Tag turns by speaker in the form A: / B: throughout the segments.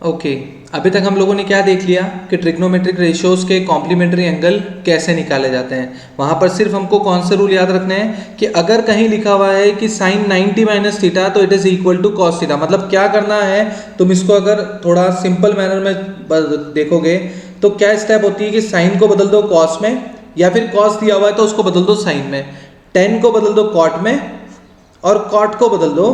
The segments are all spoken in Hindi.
A: ओके अभी तक हम लोगों ने क्या देख लिया कि ट्रिग्नोमेट्रिक रेशियोज के कॉम्प्लीमेंट्री एंगल कैसे निकाले जाते हैं। वहाँ पर सिर्फ हमको कौन से रूल याद रखने हैं कि अगर कहीं लिखा हुआ है कि साइन 90 माइनस थीटा तो it is equal to cos theta. मतलब क्या करना है, तुम इसको अगर थोड़ा सिंपल मैनर में देखोगे तो क्या स्टेप होती है कि साइन को बदल दो कॉस में, या फिर कॉस दिया हुआ है तो उसको बदल दो साइन में, टेन को बदल दो कॉट में और कॉट को बदल दो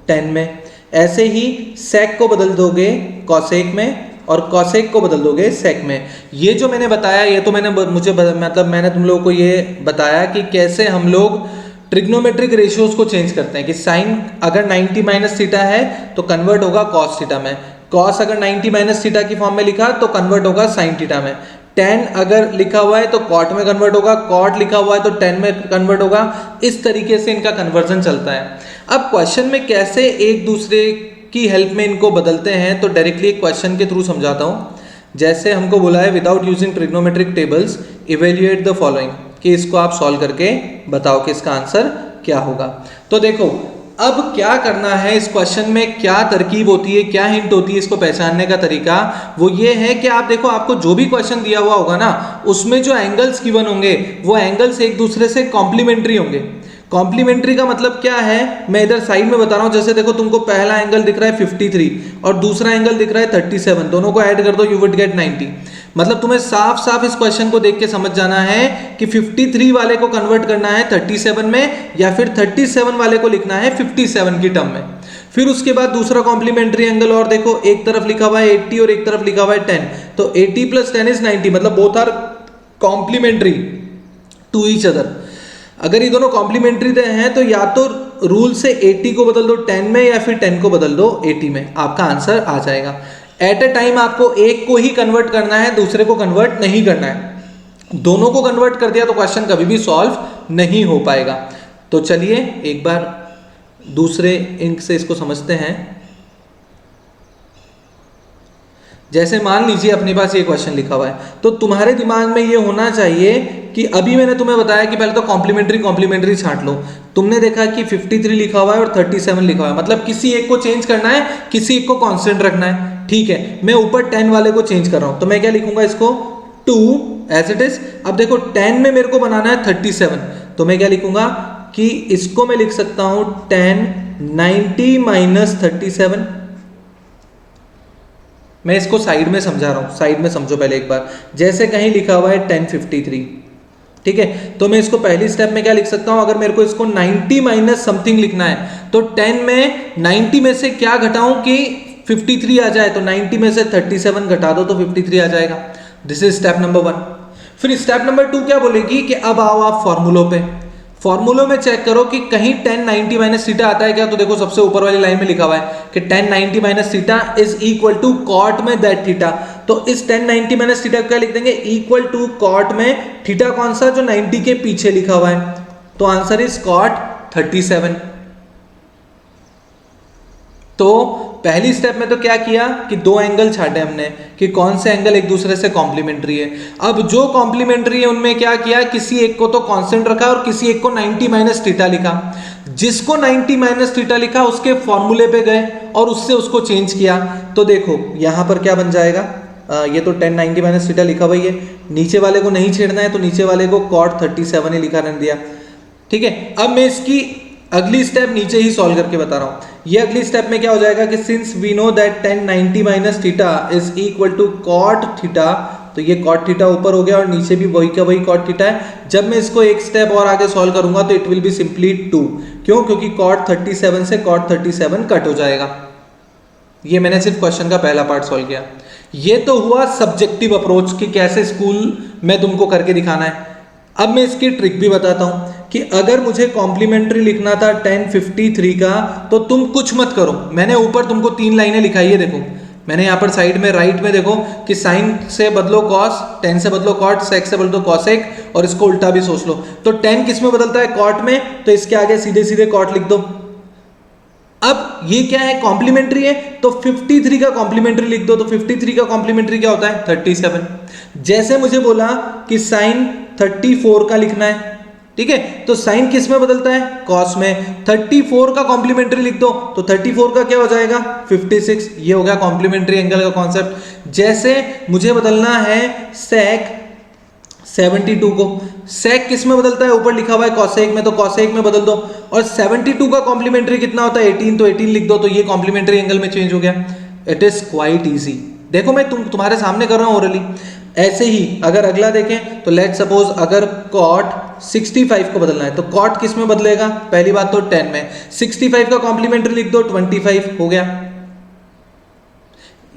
A: टेन में। ऐसे ही सेक को बदल दोगे कॉसेक में और कॉसेक को बदल दोगे सेक में। ये जो मैंने बताया ये तो मैंने तुम लोगों को ये बताया कि कैसे हम लोग ट्रिग्नोमेट्रिक रेशियोज को चेंज करते हैं कि साइन अगर 90 माइनस थीटा है तो कन्वर्ट होगा कॉस थीटा में, कॉस अगर 90 माइनस थीटा की फॉर्म में लिखा तो कन्वर्ट होगा साइन थीटा में, टेन अगर लिखा हुआ है तो कॉट में कन्वर्ट होगा, कॉट लिखा हुआ है तो टेन में कन्वर्ट होगा। इस तरीके से इनका कन्वर्जन चलता है। अब क्वेश्चन में कैसे एक दूसरे की हेल्प में इनको बदलते हैं तो डायरेक्टली एक क्वेश्चन के थ्रू समझाता हूँ। जैसे हमको बोला है without using trigonometric tables evaluate the following, कि इसको आप सॉल्व करके बताओ कि इसका आंसर क्या होगा। तो देखो अब क्या करना है, इस क्वेश्चन में क्या तरकीब होती है, क्या हिंट होती है इसको पहचानने का तरीका, वो ये है कि आप देखो आपको जो भी क्वेश्चन दिया हुआ होगा ना उसमें जो एंगल्स गिवन होंगे वो एंगल्स एक दूसरे से कॉम्प्लीमेंट्री होंगे। कॉम्प्लीमेंट्री का मतलब क्या है, मैं इधर साइड में बता रहा हूं। जैसे देखो तुमको पहला एंगल दिख रहा है 53 और दूसरा एंगल दिख रहा है 37, दोनों को ऐड कर दो यू वुड गेट 90। मतलब तुम्हें साफ साफ इस क्वेश्चन को देख के समझ जाना है कि 53 वाले को कन्वर्ट करना है 37 में या फिर 37 वाले को लिखना है 57 की टर्म में। फिर उसके बाद दूसरा कॉम्प्लीमेंट्री एंगल, और देखो एक तरफ लिखा हुआ है 80 और एक तरफ लिखा हुआ है 10, तो 80 प्लस 10 इज 90, मतलब both are complementary to each other. अगर ये दोनों कॉम्प्लीमेंट्री हैं तो या तो रूल से 80 को बदल दो 10 में या फिर 10 को बदल दो 80 में, आपका आंसर आ जाएगा। एट ए टाइम आपको एक को ही कन्वर्ट करना है, दूसरे को कन्वर्ट नहीं करना है। दोनों को कन्वर्ट कर दिया तो क्वेश्चन कभी भी सॉल्व नहीं हो पाएगा। तो चलिए एक बार दूसरे इंक से इसको समझते हैं। जैसे मान लीजिए अपने पास ये क्वेश्चन लिखा हुआ है तो तुम्हारे दिमाग में ये होना चाहिए कि अभी मैंने तुम्हें बताया कि पहले तो कॉम्प्लीमेंट्री छांट लो। तुमने देखा कि 53 लिखा हुआ है और 37 लिखा हुआ है, मतलब किसी एक को चेंज करना है, किसी एक को कांस्टेंट रखना है। ठीक है, मैं ऊपर 10 वाले को चेंज कर रहा हूं तो मैं क्या लिखूंगा इसको 2 एज इट इज। अब देखो 10 में मेरे को बनाना है 37 तो मैं क्या लिखूंगा कि इसको मैं लिख सकता हूं 10 90 माइनस 37। मैं इसको साइड में समझा रहा हूँ, साइड में समझो पहले एक बार। जैसे कहीं लिखा हुआ है 1053, ठीक है, तो मैं इसको पहली स्टेप में क्या लिख सकता हूँ, अगर मेरे को इसको 90 माइनस समथिंग लिखना है तो 10 में 90 में से क्या घटाऊं कि 53 आ जाए, तो 90 में से 37 घटा दो तो 53 आ जाएगा। This is step number 1। फिर स्टेप नंबर 2 क्या बोलेगी कि अब आओ आप फॉर्मूलों पे। फॉर्मूलों में चेक करो कि कहीं 10 90 माइनस थीटा आता है क्या, तो देखो सबसे ऊपर वाली लाइन में लिखा हुआ है कि 10 90 minus theta is equal to cot में दैट थीटा। तो इस 10 90 माइनस थीटा क्या लिख देंगे, इक्वल टू कॉट में थीटा कौन सा, जो 90 के पीछे लिखा हुआ है, तो आंसर इज कॉट 37। तो पहली स्टेप में तो क्या किया कि दो एंगल छाटे हमने कि कौन से एंगल एक दूसरे से कॉम्प्लीमेंट्री है। अब जो कॉम्प्लीमेंट्री है उनमें क्या किया, किसी एक को तो कांस्टेंट रखा और किसी एक को 90 माइनस थीटा लिखा। जिसको 90 माइनस थीटा लिखा उसके फॉर्मूले पे गए और उससे उसको चेंज किया। तो देखो यहां पर क्या बन जाएगा, ये तो 10 90 माइनस थीटा लिखा हुआ है, नीचे वाले को नहीं छेड़ना है तो नीचे वाले को कॉट 37 ही लिखा रहने दिया। ठीक है, अब मैं इसकी अगली स्टेप नीचे ही सॉल्व करके बता रहा हूं। ये अगली स्टेप में क्या हो जाएगा कि since we know that 10 90 minus theta is equal to cot theta, तो ये कॉट थीटा ऊपर हो गया और नीचे भी वही का वही कॉट थीटा है। जब मैं इसको एक स्टेप और आगे सॉल्व करूंगा तो इट विल बी सिंपली 2। क्यों, क्योंकि कॉट 37 से कॉट 37 कट हो जाएगा। ये मैंने सिर्फ क्वेश्चन का पहला पार्ट सॉल्व किया। ये तो हुआ सब्जेक्टिव अप्रोच कि कैसे स्कूल में तुमको करके दिखाना है। अब मैं इसकी ट्रिक भी बताता हूं कि अगर मुझे कॉम्प्लीमेंट्री लिखना था 1053 का तो तुम कुछ मत करो। मैंने ऊपर तुमको 3 लाइनें लिखाई है, देखो मैंने यहाँ पर साइड में राइट में देखो कि साइन से बदलो कॉस, 10 से बदलो कॉट, सेक से बदलो कॉसेक, और इसको उल्टा भी सोच लो। तो 10 किस में बदलता है, कॉट में, तो इसके आगे सीधे सीधे कॉट लिख दो। अब ये क्या है, कॉम्प्लीमेंट्री है, तो 53 का कॉम्प्लीमेंट्री लिख दो। तो 53 का कॉम्प्लीमेंट्री क्या होता है 37। जैसे मुझे बोला कि साइन 34 का लिखना है ठीक है। तो साइन किस में बदलता है, कॉस में। 34 का कॉम्प्लीमेंट्री लिख दो तो 34 का क्या हो जाएगा 56। ये हो गया कॉम्प्लीमेंट्री एंगल का कॉन्सेप्ट। जैसे मुझे बदलना है सेक 72 को, सेक किस में बदलता है, ऊपर लिखा हुआ है कॉसेक में, तो कॉसेक में बदल दो। और 72 का कॉम्प्लीमेंट्री कितना होता है 18, तो 18 लिख दो, तो ये कॉम्प्लीमेंट्री एंगल में चेंज हो गया। It is quite easy. देखो मैं तुम्हारे सामने कर रहा हूं ओरली। ऐसे ही अगर अगला देखें तो लेट सपोज अगर कॉट 65 को बदलना है तो कॉट किस में बदलेगा, पहली बात तो 10 में। 65 का कॉम्प्लीमेंट्री लिख दो 25 हो गया।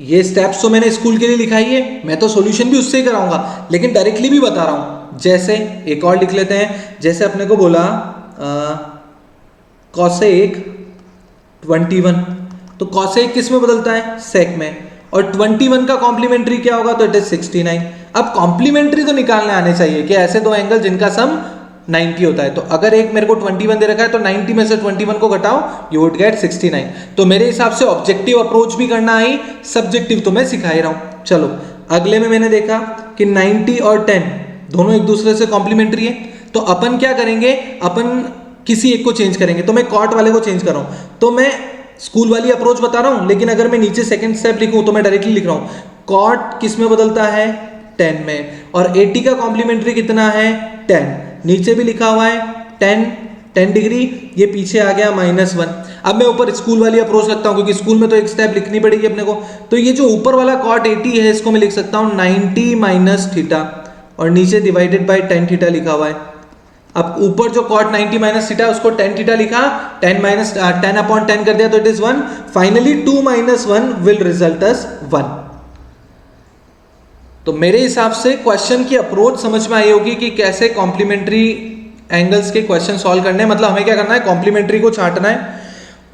A: ये स्टेप्स तो मैंने स्कूल के लिए लिखाई है, मैं तो सॉल्यूशन भी उससे ही कराऊंगा, लेकिन डायरेक्टली भी बता रहा हूं। जैसे एक और लिख लेते हैं, जैसे अपने को बोला कॉसेक 21, तो कॉसेक किस में बदलता है सेक में, और 21 का कॉम्प्लीमेंट्री क्या होगा, तो इट इज 69। अब कॉम्प्लीमेंट्री तो निकालने आने चाहिए कि ऐसे दो एंगल जिनका सम 90 होता है। तो अगर एक मेरे को 21 दे रखा है तो 90 में से 21 को घटाओ, यू वुड गेट 69। तो मेरे हिसाब से ऑब्जेक्टिव अप्रोच भी करना आई, सब्जेक्टिव तो मैं सिखा ही रहा हूं। चलो अगले में मैंने देखा कि 90 और 10 दोनों एक दूसरे से कॉम्प्लीमेंट्री है, तो अपन क्या करेंगे, अपन किसी एक को चेंज करेंगे। तो मैं कॉट वाले को चेंज कर रहा हूं, तो मैं स्कूल वाली अप्रोच बता रहा हूं, लेकिन अगर मैं नीचे सेकंड स्टेप लिखूं तो मैं डायरेक्टली लिख रहा हूं कॉट किस में बदलता है 10 में, और 80 का कॉम्प्लीमेंट्री कितना है 10, नीचे भी लिखा हुआ है 10 डिग्री, ये पीछे आ गया -1। अब मैं ऊपर स्कूल वाली अप्रोच रखता हूं क्योंकि स्कूल में तो एक स्टेप लिखनी पड़ेगी अपने को। तो ये जो ऊपर वाला कॉट 80 है इसको मैं लिख सकता हूं 90 माइनस थीटा, और नीचे डिवाइडेड बाय tan थीटा लिखा हुआ है। अब ऊपर जो cot 90 माइनस थीटा उसको tan थीटा लिखा, 10 अपॉन 10 कर दिया तो it is 1। Finally 2 minus 1 will result as 1। तो मेरे हिसाब से क्वेश्चन की अप्रोच समझ में आई होगी कि कैसे कॉम्प्लीमेंट्री एंगल्स के क्वेश्चन सॉल्व करने हैं। मतलब हमें क्या करना है, कॉम्प्लीमेंट्री को छांटना है,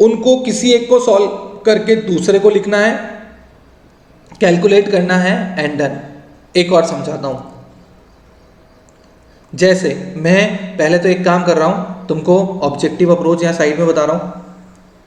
A: उनको किसी एक को सॉल्व करके दूसरे को लिखना है, कैलकुलेट करना है एंड डन। एक और समझाता हूं। जैसे मैं पहले तो एक काम कर रहा हूं, तुमको ऑब्जेक्टिव अप्रोच यहां साइड में बता रहा हूं।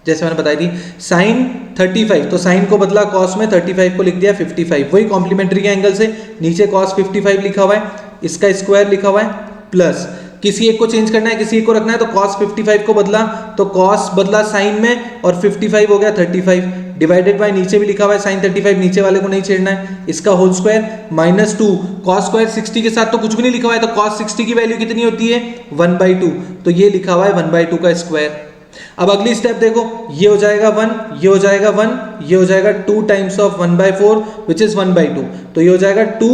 A: जैसे मैंने बताई थी साइन 35, तो साइन को बदला कॉस में, 35 को लिख दिया 55, वही कॉम्प्लीमेंट्री के एंगल से। नीचे कॉस 55 लिखा हुआ है, इसका स्क्वायर लिखा हुआ है, प्लस किसी एक को चेंज करना है, किसी एक को रखना है, तो कॉस 55 को बदला, तो कॉस बदला साइन में और 55 हो गया 35, डिवाइडेड बाय नीचे भी लिखा हुआ है साइन 35, नीचे वाले को नहीं छेड़ना है, इसका होल स्क्वायर -2, कॉस स्क्वायर 60 के साथ तो कुछ भी नहीं लिखा हुआ है, तो कॉस 60 की वैल्यू कितनी होती है 1/2, तो ये लिखा हुआ है 1/2 का स्क्वायर। अब अगली स्टेप देखो, ये हो जाएगा 1, ये हो जाएगा 1, ये हो जाएगा 2 टाइम्स ऑफ 1/4 विच इज 1/2, तो ये हो जाएगा 2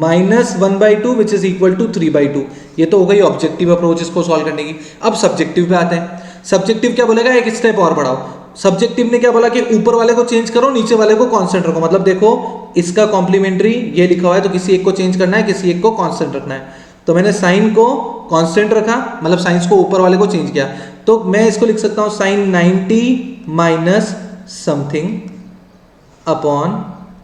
A: minus 1/2 which is equal to 3/2। ये तो हो गई ऑब्जेक्टिव अप्रोच इसको सॉल्व करने की। अब सब्जेक्टिव पे आते हैं। सब्जेक्टिव क्या बोलेगा, एक स्टेप और बढ़ाओ। सब्जेक्टिव ने क्या बोला कि ऊपर वाले को चेंज करो, नीचे वाले को कांस्टेंट रखो। मतलब देखो इसका कॉम्प्लीमेंट्री ये लिखा हुआ है, तो किसी एक को चेंज करना है, किसी एक को कांस्टेंट रखना है। तो मैंने साइन को कांस्टेंट रखा, मतलब साइंस को ऊपर वाले को चेंज किया, तो मैं इसको लिख सकता हूं sine 90 minus something upon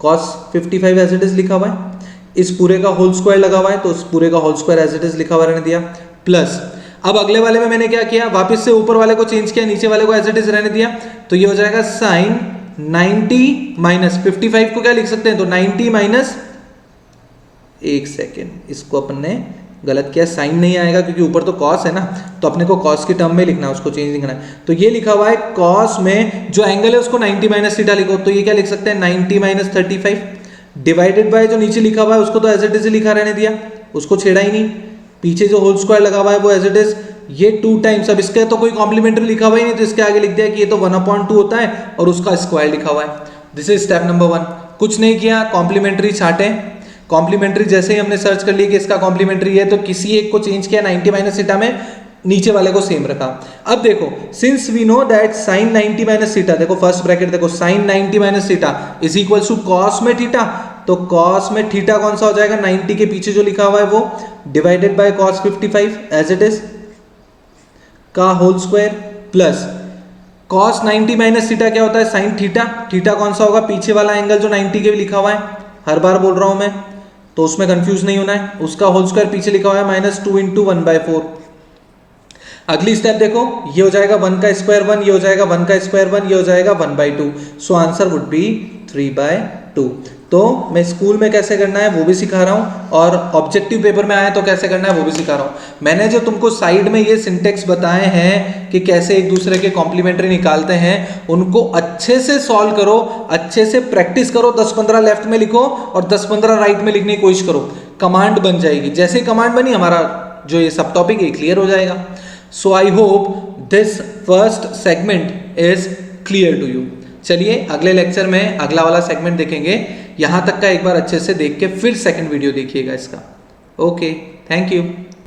A: cos 55 as it is लिखा हुआ है। इस पूरे का होल स्क्वायर लगा हुआ है, तो उस पूरे का whole square as it is लिखा हुआ रहने दिया, प्लस अब अगले वाले में मैंने क्या किया, वापस से ऊपर वाले को चेंज किया, नीचे वाले को एज इट इज रहने दिया, तो ये हो जाएगा साइन 90 माइनस 55 को क्या लिख सकते हैं, तो 90 माइनस, एक सेकेंड, इसको अपन ने गलत किया, साइन नहीं आएगा क्योंकि ऊपर तो कॉस है ना, तो अपने को कॉस की टर्म में लिखना है, उसको चेंज नहीं करना है। तो ये लिखा हुआ है कॉस में जो एंगल है उसको 90 माइनस थीटा लिखो, तो ये क्या लिख सकते हैं 90 माइनस 35, डिवाइडेड बाय जो नीचे लिखा हुआ है उसको तो एज इट इज लिखा रहने दिया, उसको छेड़ा ही नहीं, पीछे जो होल स्क्वायर लगा हुआ है वो एज इट इज, ये 2 टाइम्स, अब इसके तो कोई कॉम्प्लीमेंट्री लिखा हुआ ही नहीं, तो इसके आगे लिख दिया कि ये तो 1/2 होता है और उसका स्क्वायर लिखा हुआ है। This is step number 1। कुछ नहीं किया, कॉम्प्लीमेंट्री छाटे। कॉम्प्लीमेंट्री जैसे ही हमने सर्च कर लिया कि इसका कॉम्प्लीमेंट्री है, तो किसी एक को चेंज किया 90 माइनस थीटा में, नीचे वाले को सेम रखा। अब देखो since we know that sine 90 minus theta, देखो फर्स्ट ब्रैकेट देखो, sine 90 minus theta is equal to cos में थीटा, तो कॉस में थीटा कौन सा हो जाएगा, 90 के पीछे जो लिखा हुआ है वो, divided by cos 55 as it is का whole square, plus cos 90 minus theta क्या होता है, साइन थीटा, थीटा कौन सा होगा, पीछे वाला एंगल जो 90 के भी लिखा हुआ है, हर बार बोल रहा हूं मैं, तो उसमें कंफ्यूज नहीं होना है, उसका होल स्क्वायर पीछे लिखा हुआ है -2 × 1/4। अगली स्टेप देखो, ये हो जाएगा 1 का स्क्वायर 1, ये हो जाएगा 1 का स्क्वायर 1, ये हो जाएगा 1/2, सो आंसर वुड बी 3/2। 2। तो मैं स्कूल में कैसे करना है वो भी सिखा रहा हूँ, और ऑब्जेक्टिव पेपर में आए तो कैसे करना है वो भी सिखा रहा हूँ। मैंने जो तुमको साइड में ये सिंटेक्स बताए हैं कि कैसे एक दूसरे के कॉम्प्लीमेंट्री निकालते हैं, उनको अच्छे से सॉल्व करो, अच्छे से प्रैक्टिस करो। 10-15 लेफ्ट में लिखो और 10-15 राइट में लिखने की कोशिश करो, कमांड बन जाएगी। जैसे ही कमांड बनी, हमारा जो ये सब टॉपिक है क्लियर हो जाएगा। So I hope this first segment is clear to you. चलिए अगले लेक्चर में अगला वाला सेगमेंट देखेंगे। यहाँ तक का एक बार अच्छे से देख के फिर सेकंड वीडियो देखिएगा इसका। Okay, thank you.